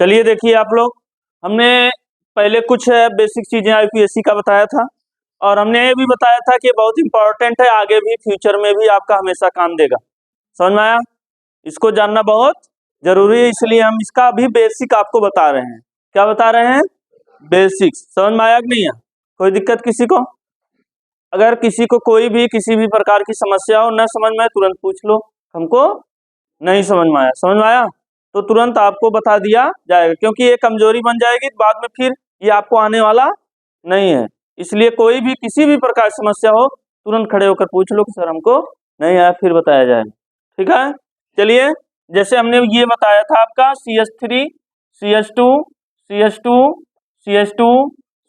चलिए देखिए आप लोग, हमने पहले कुछ बेसिक चीजें आईपीएससी का बताया था और हमने ये भी बताया था कि बहुत इंपॉर्टेंट है, आगे भी फ्यूचर में भी आपका हमेशा काम देगा। समझ में आया? इसको जानना बहुत जरूरी है, इसलिए हम इसका भी बेसिक आपको बता रहे हैं। क्या बता रहे हैं? बेसिक्स। समझ में आया कि नहीं है? कोई दिक्कत किसी को? अगर किसी को कोई भी किसी भी प्रकार की समस्या हो, न समझ में आए, तुरंत पूछ लो। हमको नहीं समझ में आया, समझ में आया तो तुरंत आपको बता दिया जाएगा, क्योंकि ये कमजोरी बन जाएगी बाद में, फिर ये आपको आने वाला नहीं है। इसलिए कोई भी किसी भी प्रकार की समस्या हो, तुरंत खड़े होकर पूछ लो कि सर हमको नहीं आया, फिर बताया जाएगा। ठीक है, चलिए। जैसे हमने ये बताया था आपका CH3 CH2 CH2 CH2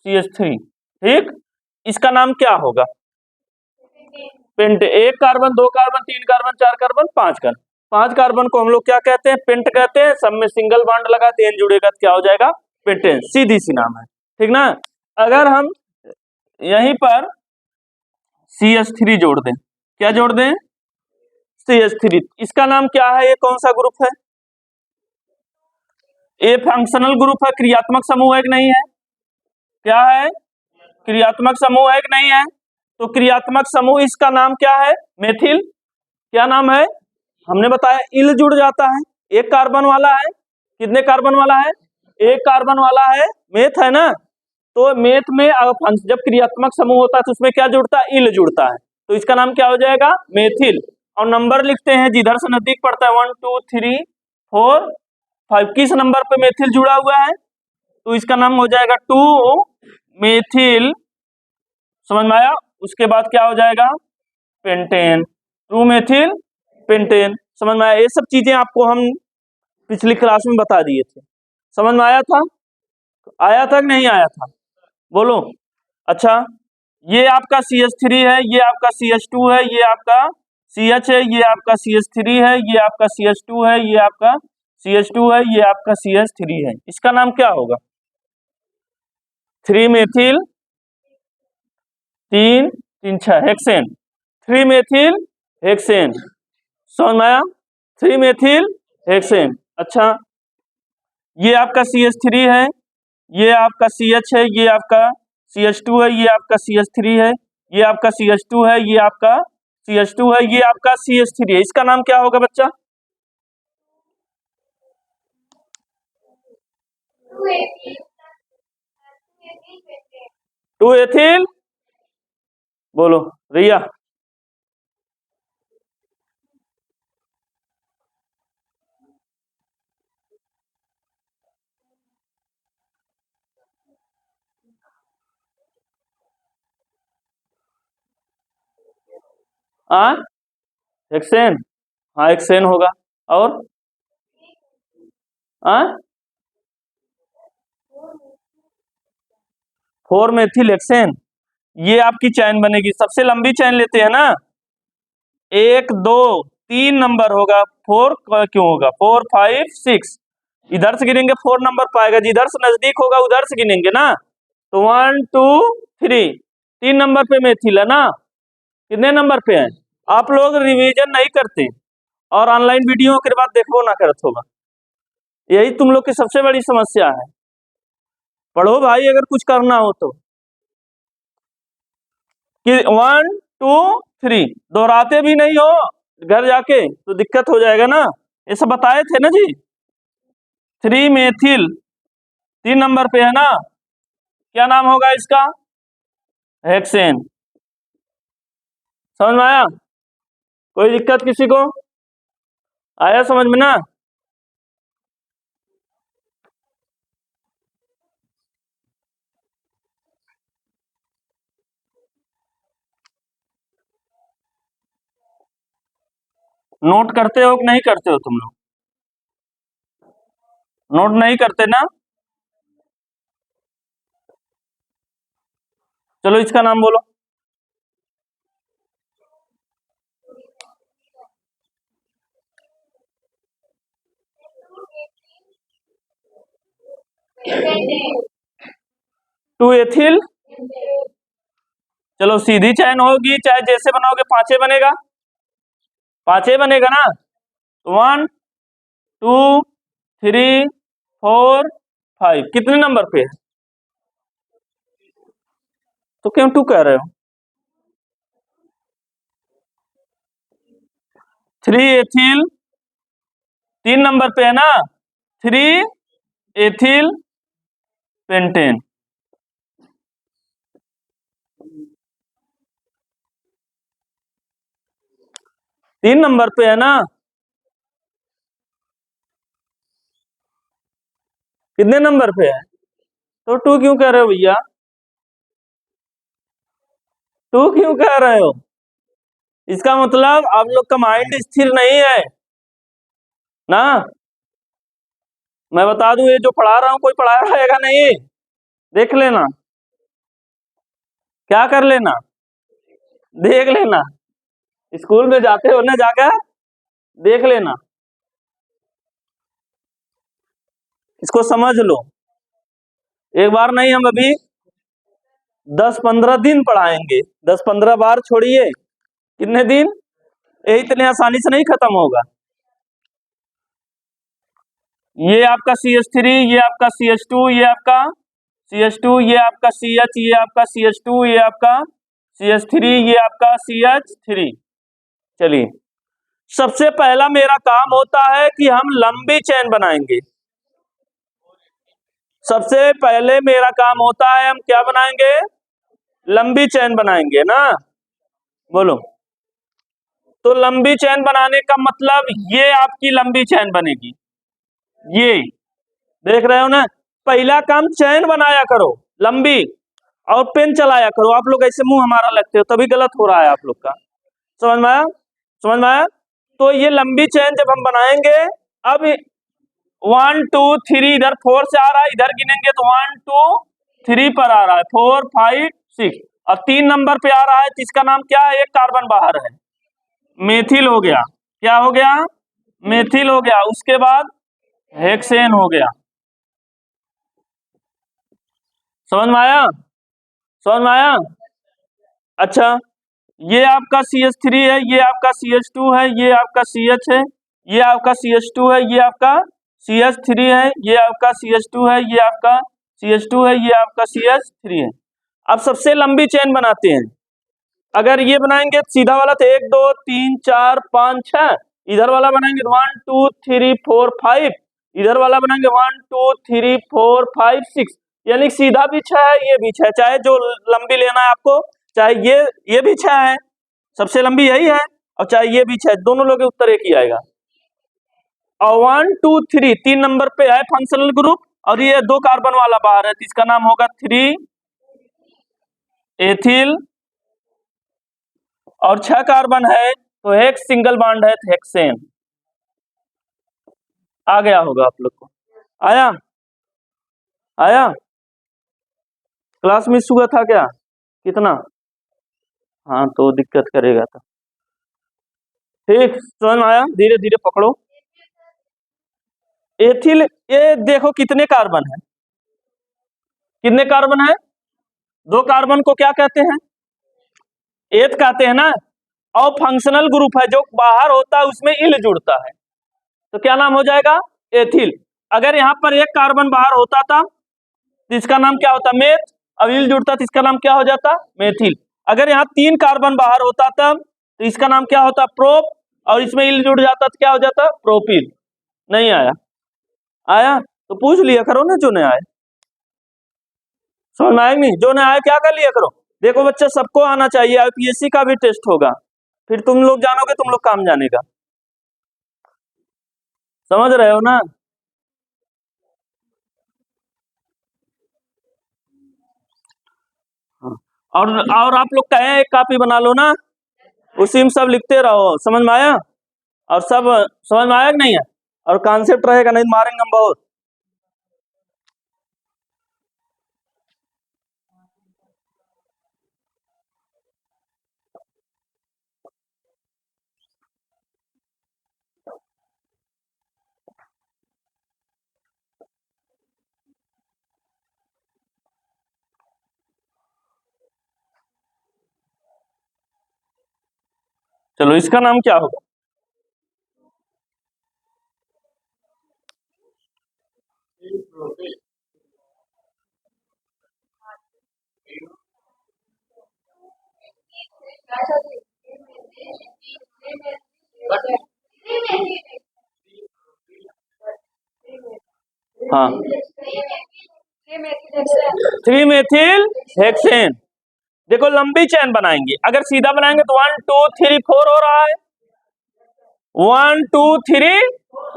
CH3, ठीक। इसका नाम क्या होगा? Pent. 1 carbon 2 carbon 3 carbon 4 carbon 5 carbon. 5 carbon को हम लोग क्या कहते हैं? पेंट कहते हैं। सब में सिंगल बॉन्ड लगा तो एन जुड़ेगा तो क्या हो जाएगा? पेंटेन। सीधी सी नाम है, ठीक ना। अगर हम यहीं पर CH3 जोड़ दें, क्या जोड़ दें? CH3, इसका नाम क्या है? ये कौन सा ग्रुप है? ये फंक्शनल ग्रुप है, क्रियात्मक समूह है कि नहीं है? क्या है? क्रियात्मक समूह है कि नहीं है? तो क्रियात्मक समूह, इसका नाम क्या है? मेथिल। क्या नाम है? हमने बताया इल जुड़ जाता है, 1 कार्बन वाला है। कितने कार्बन वाला है? 1 कार्बन वाला है, मेथ है ना। तो मेथ में जब क्रियात्मक समूह होता है तो उसमें क्या जुड़ता है? इल जुड़ता है, तो इसका नाम क्या हो जाएगा? मेथिल। और नंबर लिखते हैं जिधर से नजदीक पड़ता है, 1 2 3 4 5। किस नंबर पे मेथिल जुड़ा हुआ है? तो इसका नाम हो जाएगा 2 मेथिल। समझ में आया? उसके बाद क्या हो जाएगा? पेंटेन। 2 methyl pentane. समझ में आया? ये सब चीजें आपको हम पिछली क्लास में बता दिए थे। समझ में आया था? आया था कि नहीं आया था? बोलो। अच्छा, ये आपका CH3 है, ये आपका CH2 है, ये आपका CH है, ये आपका CH3 है, ये आपका CH2 है, ये आपका CH2 है, ये आपका CH3 है। इसका नाम क्या होगा? 3 मेथिल 3 3 6 हेक्सेन। 3 methyl hexane. समझ में आया? 3 मेथिल हेक्सेन। अच्छा, ये आपका CH3 है, ये आपका CH है, ये आपका CH2 है, ये आपका CH3 है, ये आपका CH2 है, ये आपका CH2 है, ये आपका CH3 है। इसका नाम क्या होगा बच्चा? 2 एथिल। बोलो रिया। हेक्सेन। हाँ, हेक्सेन होगा। और 4 मेथिल हेक्सेन। ये आपकी चैन बनेगी, सबसे लंबी चैन लेते हैं ना, 1 2 3 नंबर होगा। 4 क्यों होगा? 4 5 6। इधर से गिनेंगे 4 नंबर पाएगा, जिधर से नजदीक होगा उधर से गिनेंगे ना। तो 1 2 3, 3 नंबर पे मेथिल है ना। कितने नंबर पे है? आप लोग रिवीजन नहीं करते और ऑनलाइन वीडियो के बाद देखो ना करत होगा, यही तुम लोग की सबसे बड़ी समस्या है। पढ़ो भाई, अगर कुछ करना हो तो। कि 1 2 3 दोहराते भी नहीं हो घर जाके तो दिक्कत हो जाएगा ना। ये सब बताए थे ना जी। 3 मेथिल 3 नंबर पे है ना। क्या नाम होगा इसका? हेक्सेन। समझ में आया? कोई दिक्कत किसी को? आया समझ में ना? नोट करते हो कि नहीं करते हो तुम लोग? नोट नहीं करते ना? चलो इसका नाम बोलो। Two ethyl. चलो सीधी चैन होगी, चाहे जैसे बनाओगे पांचे बनेगा, पांचे बनेगा ना। 1 2 3 4 5 कितने नंबर पे है? तो क्यों 2 कह रहे हो? 3 एथिल 3 नंबर पे है ना, 3 एथिल पेंटेन। तीन नंबर पे है ना, कितने नंबर पे है? तो 2 क्यों कह रहे हो भैया? 2 क्यों कह रहे हो? इसका मतलब आप लोग का माइंड स्थिर नहीं है ना। मैं बता दूं, ये जो पढ़ा रहा हूं कोई पढ़ाया रहेगा नहीं, देख लेना, क्या कर लेना, देख लेना, स्कूल में जाते हो ना, जाकर देख लेना, इसको समझ लो। एक बार नहीं, हम अभी 10-15 दिन पढ़ाएंगे, 10-15 बार छोड़िए, कितने दिन, ये इतने आसानी से नहीं खत्म होगा। ये आपका CH3, ये आपका CH2, ये आपका CH2, ये आपका CH, ये आपका CH2, ये आपका CH3, ये आपका CH3। चलिए, सबसे पहला मेरा काम होता है कि हम लंबी चेन बनाएंगे। सबसे पहले मेरा काम होता है, हम क्या बनाएंगे? लंबी चेन बनाएंगे ना, बोलो। तो लंबी चेन बनाने का मतलब ये आपकी लंबी चेन बनेगी, ये देख रहे हो ना। पहला काम चैन बनाया करो लंबी, और पेन चलाया करो। आप लोग ऐसे मुंह हमारा लगते हो, तभी गलत हो रहा है आप लोग का। समझ में आया? समझ में आया? तो ये लंबी चैन जब हम बनाएंगे, अब 1 2 3, इधर 4 से आ रहा है, इधर गिनेंगे तो 1 2 3 पर आ रहा है, 4 5 6, और 3 नंबर पे आ रहा है, जिसका नाम क्या है? एक कार्बन बाहर है, मेथिल हो गया। क्या हो गया? मेथिल हो गया। उसके बाद हेक्सेन हो गया। समझ में आया? समझ में आया? अच्छा, ये आपका CH3 है, ये आपका CH2 है, ये आपका CH है, ये आपका CH2 है, ये आपका CH3 है, ये आपका CH2 है, ये आपका CH2 है, ये आपका CH3 है। अब सबसे लंबी चेन बनाते हैं। अगर ये बनाएंगे सीधा वाला तो 1 2 3 4 5 6, इधर वाला बनाएंगे 1 2 3 4 5, इधर वाला बनाएंगे 1 2 3 4 5 6, यानी सीधा भी 6 है, ये भी 6, चाहे जो लंबी लेना है आपको, चाहे ये भी 6 है, सबसे लंबी यही है, और चाहे ये भी 6, दोनों लोग के उत्तर एक ही आएगा। और 1 2 3 3 नंबर पे है फंक्शनल ग्रुप, और ये 2 कार्बन वाला बाहर है, तो इसका नाम होगा 3 एथिल, और 6 कार्बन है तो हेक्स सिंगल बॉन्ड है, तो हेक्सेन। आ गया होगा आप लोग को? आया? आया? क्लास मिस हुआ था क्या? कितना? हाँ, तो दिक्कत करेगा तो ठीक। समझ में आया? धीरे धीरे पकड़ो। एथिल, ये देखो कितने कार्बन है, कितने कार्बन है? 2 कार्बन को क्या कहते हैं? एथ कहते हैं ना। और फंक्शनल ग्रुप है, जो बाहर होता है उसमें इल जुड़ता है, तो क्या नाम हो जाएगा? एथिल। अगर यहाँ पर एक कार्बन बाहर होता था तो इसका नाम क्या होता? मेथ। अब इल जुड़ता तो इसका नाम क्या हो जाता? मेथिल। अगर यहाँ 3 कार्बन बाहर होता था तो इसका नाम क्या होता? प्रोप। और इसमें इल जुड़ जाता तो क्या हो जाता? प्रोपिल। नहीं आया? आया तो पूछ लिया करो ना, जो नहीं आए। समझ में आया नहीं? जो नहीं आया क्या कर लिया करो। देखो बच्चा, सबको आना चाहिए, IPSC का भी टेस्ट होगा, फिर तुम लोग जानोगे, तुम लोग काम जानेगा। समझ रहे हो ना? हाँ। और आप लोग कहें एक कॉपी बना लो ना, उसी में सब लिखते रहो। समझ में आया? और सब समझ में आया कि नहीं है? और कॉन्सेप्ट रहेगा, नहीं तो मारेंगे हम बहुत। चलो, इसका नाम क्या होगा? हाँ, 3 मेथिल हेक्सेन। देखो लंबी चैन बनाएंगे, अगर सीधा बनाएंगे तो 1 2 3 4 हो रहा है, 1 2 3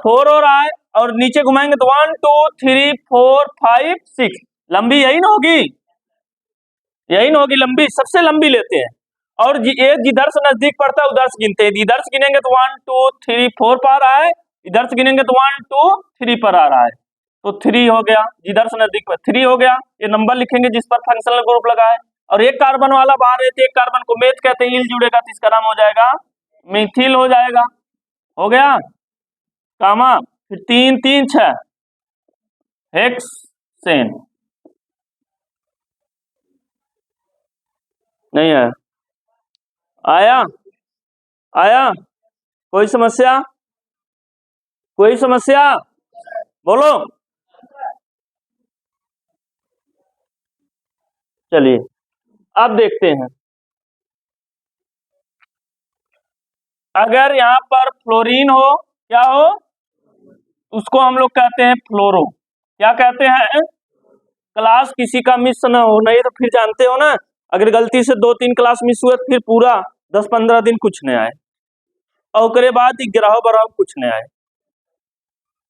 4 हो रहा है, और नीचे घुमाएंगे तो 1 2 3 4 5 6। लंबी यही ना होगी, यही ना होगी लंबी, सबसे लंबी लेते हैं। और ये जिधर से नजदीक पड़ता है उधर से गिनते हैं, इधर से गिनेंगे तो 1 2 3 4 पर आ रहा है, इधर से गिनेंगे तो 1 2 3 पर आ रहा है, तो 3 हो गया, जिधर से नजदीक पर 3 हो गया। ये नंबर लिखेंगे जिस पर फंक्शनल ग्रुप लगा है। और एक कार्बन वाला बाहर है तो एक कार्बन को मेथ कहते हैं, इल जुड़ेगा तो इसका नाम हो जाएगा मिथिल हो जाएगा। हो गया कामा, फिर 3 3 6 हेक्सेन। नहीं है, आया आया, कोई समस्या, कोई समस्या बोलो। चलिए अब देखते हैं, अगर यहाँ पर फ्लोरीन हो, क्या हो, उसको हम लोग कहते हैं फ्लोरो। क्या कहते हैं, क्लास किसी का मिस ना हो, नहीं तो फिर जानते हो ना, अगर गलती से 2 3 क्लास मिस हुए तो फिर पूरा 10 15 दिन कुछ नहीं आए, और ओकरे बाद 11 12 कुछ नहीं आए,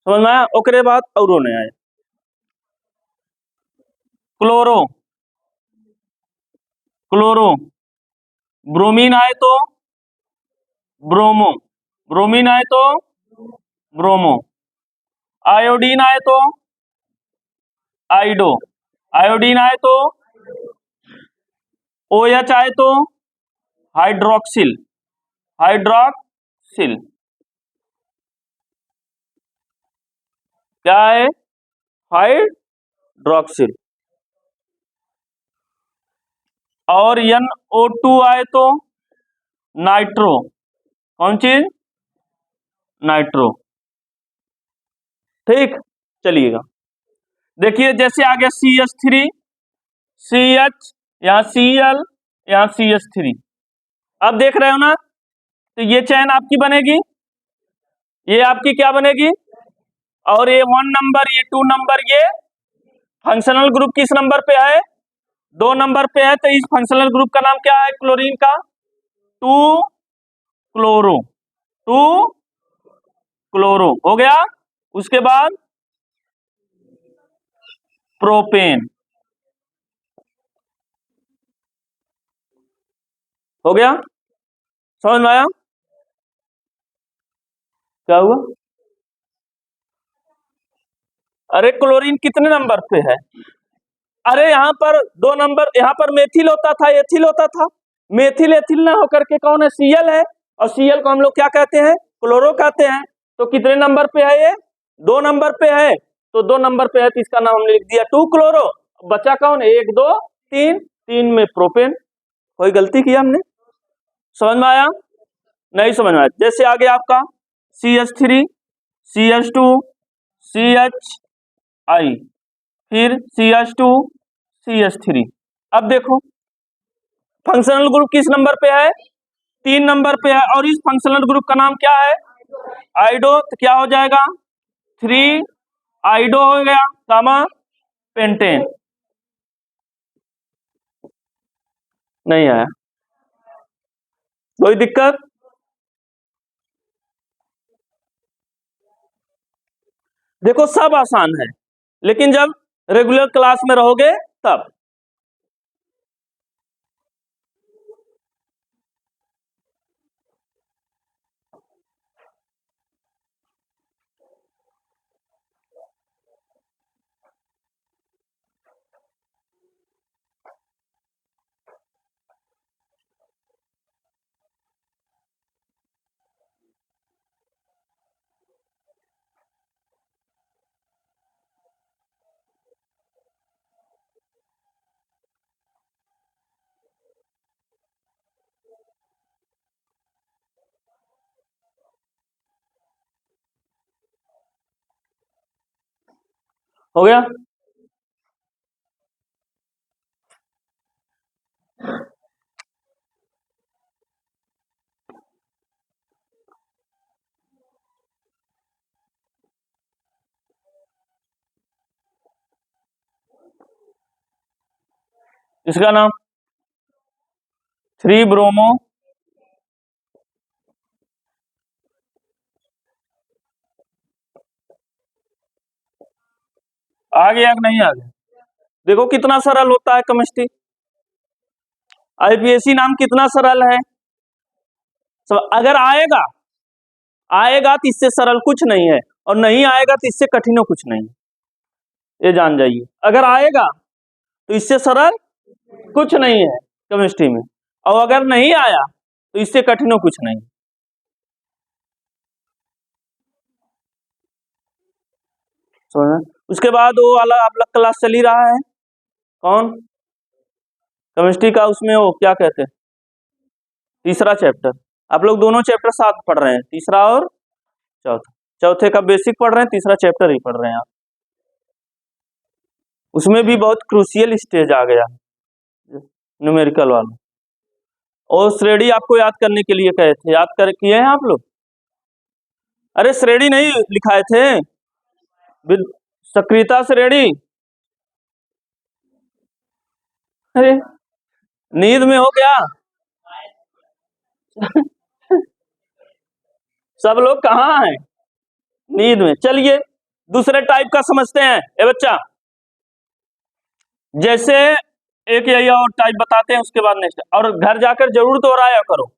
समझ में आया, ओकरे बाद और नहीं आए। क्लोरो, क्लोरो, ब्रोमीन आए तो ब्रोमो, ब्रोमीन आए तो ब्रोमो, आयोडीन आए तो आइडो, आयोडीन आए तो OH आए तो हाइड्रोक्सिल, हाइड्रोक्सिल। क्या है, हाइड्रोक्सिल। और NO2 आए तो नाइट्रो, कौन चीज, नाइट्रो। ठीक, चलिएगा देखिए, जैसे आ गया CH3, CH, यहाँ Cl, यहाँ CH3। अब देख रहे हो ना, तो ये चैन आपकी बनेगी, ये आपकी क्या बनेगी, और ये 1 नंबर, ये 2 नंबर, ये फंक्शनल ग्रुप किस नंबर पे है, 2 नंबर पे है, तो इस फंक्शनल ग्रुप का नाम क्या है, क्लोरीन का 2 क्लोरो, 2 क्लोरो हो गया। उसके बाद प्रोपेन हो गया, समझ में आया, क्या हुआ, अरे क्लोरीन कितने नंबर पे है, अरे यहाँ पर 2 नंबर, यहाँ पर मेथिल होता था, एथिल होता था, मेथिल एथिल ना होकर के कौन है, Cl है, और Cl को हम लोग क्या कहते हैं, क्लोरो कहते हैं। तो कितने नंबर पे है ये, 2 नंबर पे है, तो 2 नंबर पे है तो इसका नाम हमने लिख दिया 2 क्लोरो। बचा कौन, 1 2 3, 3 में प्रोपेन। कोई गलती किया हमने, समझ में आया, नहीं समझ में आया। जैसे आ गया आपका CH3, CH2, CHI, फिर CH2, CH3। अब देखो फंक्शनल ग्रुप किस नंबर पे है, 3 नंबर पे है, और इस फंक्शनल ग्रुप का नाम क्या है, आइडो, तो क्या हो जाएगा 3 आइडो हो गया, कामा पेंटेन। नहीं आया, कोई दिक्कत, देखो सब आसान है, लेकिन जब रेगुलर क्लास में रहोगे तब। हो गया। इसका नाम 3 ब्रोमो आ गया कि नहीं आ गया? देखो कितना सरल होता है केमिस्ट्री। आईपीएसी नाम कितना सरल है। अगर आएगा आएगा तो इससे सरल कुछ नहीं है, और नहीं आएगा तो इससे कठिन कुछ नहीं, ये जान जाइए। अगर आएगा तो इससे सरल कुछ नहीं है केमिस्ट्री में, और अगर नहीं आया तो इससे कठिन कुछ नहीं। उसके बाद वो वाला आप लोग क्लास चल ही रहा है, कौन केमिस्ट्री का, उसमें वो क्या कहते हैं, तीसरा चैप्टर। आप लोग दोनों चैप्टर साथ पढ़ रहे हैं, तीसरा और चौथा। चौथे का बेसिक पढ़ रहे हैं, तीसरा चैप्टर ही पढ़ रहे हैं आप। उसमें भी बहुत क्रूशियल स्टेज आ गया न्यूमेरिकल वाला। और श्रेणी आपको याद करने के लिए कहे थे, याद कर किए हैं आप लोग? अरे श्रेणी नहीं लिखाए थे, सक्रियता श्रेणी। अरे नींद में हो क्या? सब लोग कहाँ हैं? नींद में। चलिए दूसरे टाइप का समझते हैं। ए बच्चा, जैसे एक यही और टाइप बताते हैं, उसके बाद नेक्स्ट। और घर जाकर जरूर दोहराया करो,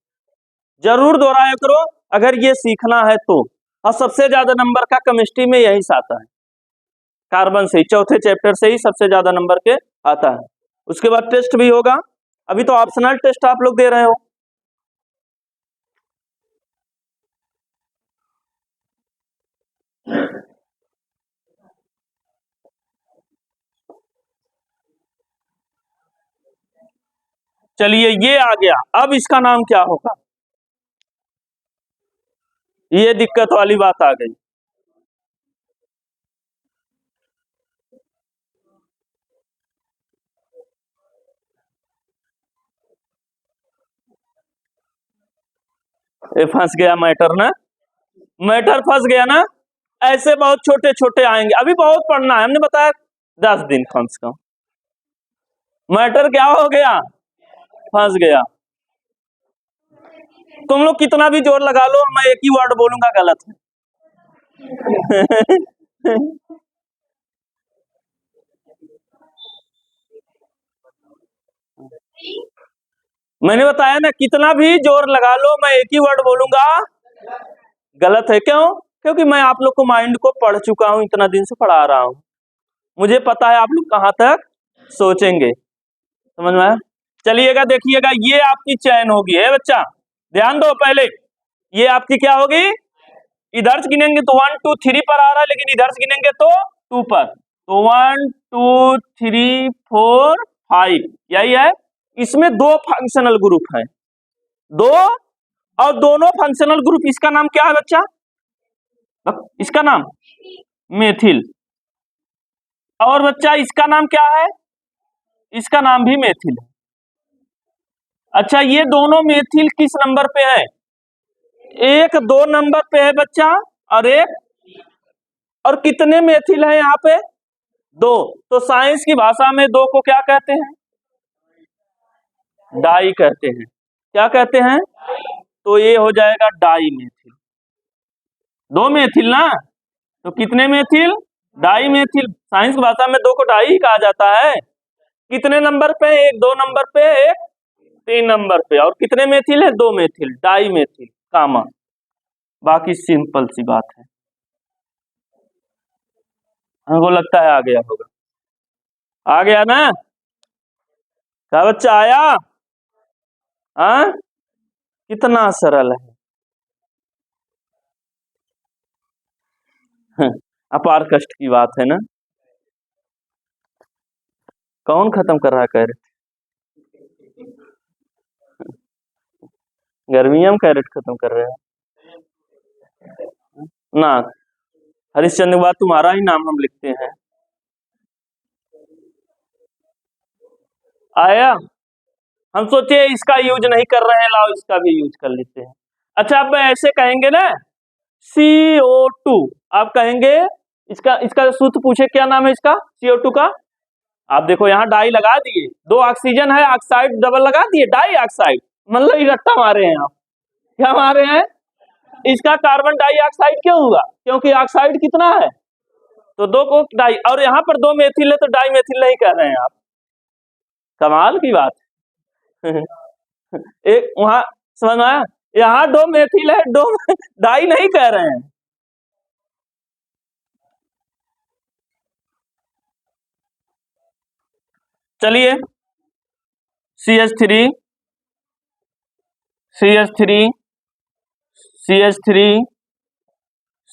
जरूर दोहराया करो अगर ये सीखना है तो। और सबसे ज्यादा नंबर का केमिस्ट्री में यही आता है, कार्बन से ही, चौथे चैप्टर से ही सबसे ज्यादा नंबर के आता है। उसके बाद टेस्ट भी होगा, अभी तो ऑप्शनल टेस्ट आप लोग दे रहे हो। चलिए ये आ गया, अब इसका नाम क्या होगा? ये दिक्कत वाली बात आ गई। ये फंस गया मैटर ना, मैटर फंस गया ना। ऐसे बहुत छोटे छोटे आएंगे, अभी बहुत पढ़ना है, हमने बताया 10 दिन कम से कम। मैटर क्या हो गया? फंस गया। तुम लोग कितना भी जोर लगा लो, मैं एक ही वर्ड बोलूंगा गलत है। मैंने बताया ना, कितना भी जोर लगा लो, मैं एक ही वर्ड बोलूंगा गलत है। क्यों? क्योंकि मैं आप लोग को माइंड को पढ़ चुका हूं, इतना दिन से पढ़ा रहा हूं, मुझे पता है आप लोग कहां तक सोचेंगे। समझ में आया? चलिएगा देखिएगा, ये आपकी चयन होगी है बच्चा, ध्यान दो। पहले ये आपकी क्या होगी? इधर से गिनेंगे तो 1 2 3 पर आ रहा है, लेकिन इधर से गिनेंगे तो 2 पर। तो 1 2 3 4 5 यही है। इसमें 2 फंक्शनल ग्रुप हैं, 2, और दोनों फंक्शनल ग्रुप। इसका नाम क्या है बच्चा? इसका नाम मेथिल। और बच्चा इसका नाम क्या है? इसका नाम भी मेथिल है। अच्छा, ये दोनों मेथिल किस नंबर पे है? एक 2 नंबर पे है बच्चा, और एक, और कितने मेथिल है यहाँ पे? 2। तो साइंस की भाषा में 2 को क्या कहते हैं? डाई कहते हैं। क्या कहते हैं? तो ये हो जाएगा डाई मेथिल। 2 मेथिल ना, तो कितने मेथिल? Die methyl. साइंस की भाषा में 2 को डाई ही कहा जाता है। कितने नंबर पे? एक 2 नंबर पे, एक 3 नंबर पे। और कितने मेथिल है? 2 मेथिल, डाई मेथिल कामा। बाकी सिंपल सी बात है, हमको लगता है आ गया होगा। आ गया ना? क्या बच्चा आया? हाँ, कितना सरल है। अपार कष्ट की बात है ना। कौन खत्म कर रहा है कैरेट? गर्मी में हम कैरेट खत्म कर रहे हैं ना। हरिश्चंद्र के बाद तुम्हारा ही नाम हम लिखते हैं। आया। हम सोचे इसका यूज नहीं कर रहे हैं, लाओ इसका भी यूज कर लेते हैं। अच्छा, अब ऐसे कहेंगे ना, CO2, आप कहेंगे इसका इसका सूत्र पूछे क्या नाम है इसका CO2 का। आप देखो यहाँ डाई लगा दिए, दो ऑक्सीजन है, ऑक्साइड डबल लगा दिए, डाई ऑक्साइड, मतलब ये रट्टा मारे हैं आप। क्या मारे हैं? इसका कार्बन डाइऑक्साइड क्यों हुआ? क्योंकि ऑक्साइड कितना है, तो दो को डाई, और यहाँ पर दो मेथिल है तो डाई मेथिल नहीं कह रहे हैं आप। कमाल की बात है। एक वहां समझ में आया, यहाँ दो मेथिल है, दो डाई नहीं कह रहे हैं। चलिए, CH3 CH3 CH3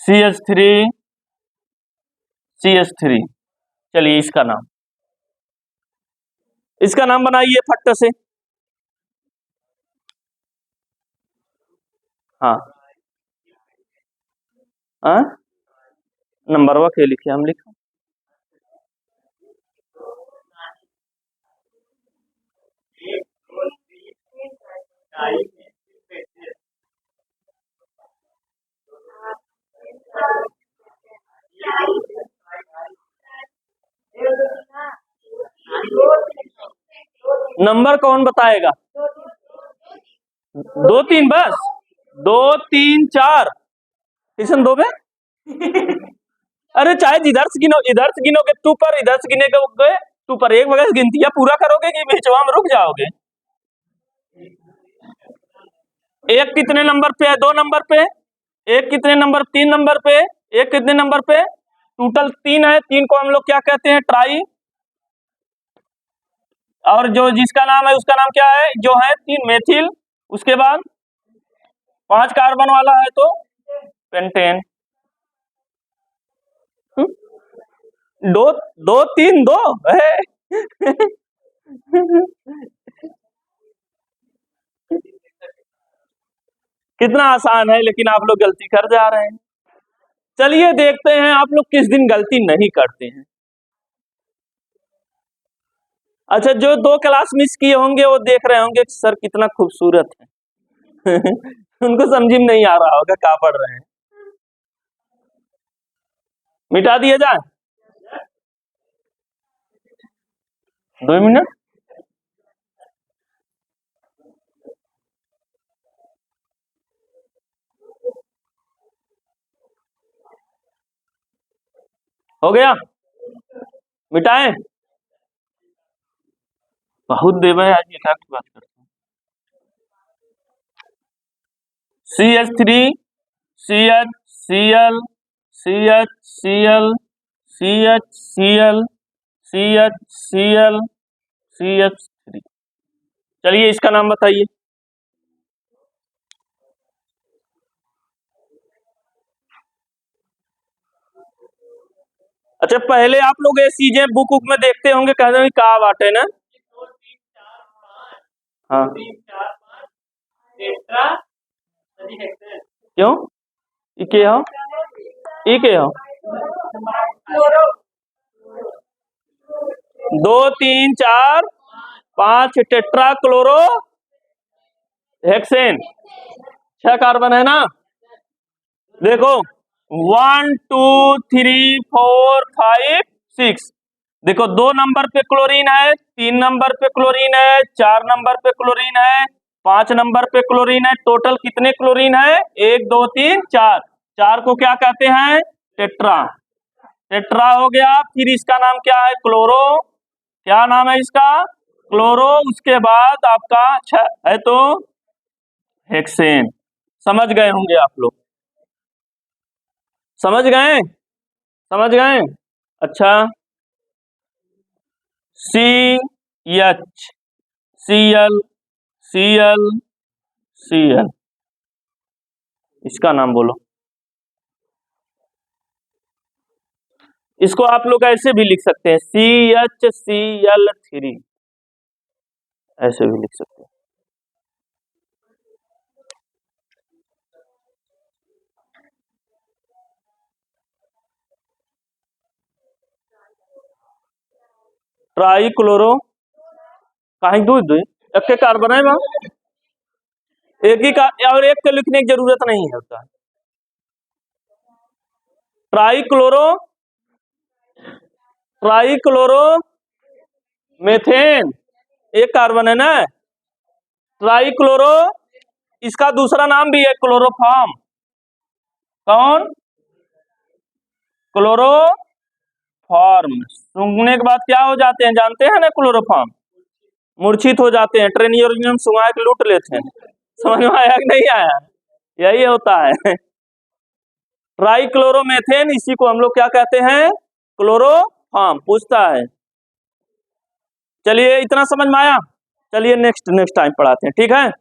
CH3 CH3, चलिए इसका नाम बनाइए फट से। हाँ हाँ, नंबर के लिखिए, हम लिखा। नंबर कौन बताएगा? दो तीन बस, दो तीन चार, किशन दो में। अरे चाहे जिधर से गिनो, इधर से गिनोगे टू पर, इधर से गिने गए टू पर, एक वगैरह गिनतियां पूरा करोगे कि बीचवा में रुक जाओगे? एक कितने नंबर पे है? दो नंबर पे। एक कितने नंबर? तीन नंबर पे। एक कितने नंबर पे? टोटल तीन है, तीन को हम लोग क्या कहते हैं? ट्राई। और जो जिसका नाम है उसका नाम क्या है? जो है तीन, मेथिल। उसके बाद पांच कार्बन वाला है तो पेंटेन। दो दो तीन दो है। कितना आसान है, लेकिन आप लोग गलती कर जा रहे हैं। चलिए देखते हैं आप लोग किस दिन गलती नहीं करते हैं। अच्छा, जो दो क्लास मिस किए होंगे वो देख रहे होंगे कि सर कितना खूबसूरत है। उनको समझ में नहीं आ रहा होगा क्या पढ़ रहे हैं। मिटा दिया जाए? 2 मिनट। हो गया? मिटाएं? बहुत देव है आज, मिटा की बात करते हैं। CH3 CH Cl CH Cl CH Cl CH Cl CH3। चलिए इसका नाम बताइए। अच्छा, पहले आप लोग ये चीजें बुक बुक में देखते होंगे, कहते हैं कहा बाटे ना। हाँ, क्यों? इके हो, इके हो, दो तीन चार पांच टेट्रा क्लोरो हेक्सेन, 6 कार्बन है ना। देखो 1 2 3 4 5 6। देखो 2 नंबर पे क्लोरीन है, 3 नंबर पे क्लोरीन है, 4 नंबर पे क्लोरीन है, 5 नंबर पे क्लोरीन है। टोटल कितने क्लोरीन है? 1 2 3 4। चार को क्या कहते हैं? टेट्रा। टेट्रा हो गया। फिर इसका नाम क्या है? क्लोरो। क्या नाम है इसका? क्लोरो। उसके बाद आपका है तो हेक्सेन। समझ गए होंगे आप लोग, समझ गए, समझ गए। अच्छा, CH Cl Cl Cl, इसका नाम बोलो। इसको आप लोग ऐसे भी लिख सकते हैं, CHCl3, ऐसे भी लिख सकते हैं। ट्राई क्लोरो काहे दूध एक के कार्बन है वहां एक ही का और एक के लिखने की जरूरत नहीं है होता ट्राई क्लोरो मेथेन एक कार्बन है ना ट्राई क्लोरो इसका दूसरा नाम भी है क्लोरोफॉर्म कौन क्लोरोफॉर्म सूंघने के बाद क्या हो जाते हैं जानते हैं ना क्लोरोफॉर्म मूर्छित हो जाते हैं ट्रेनियम सुंघा के लूट लेते हैं समझ में आया कि नहीं आया यही होता है ट्राई क्लोरोमेथेन इसी को हम लोग क्या कहते हैं क्लोरोफॉर्म पूछता है चलिए इतना समझ में आया चलिए नेक्स्ट टाइम पढ़ाते हैं ठीक है।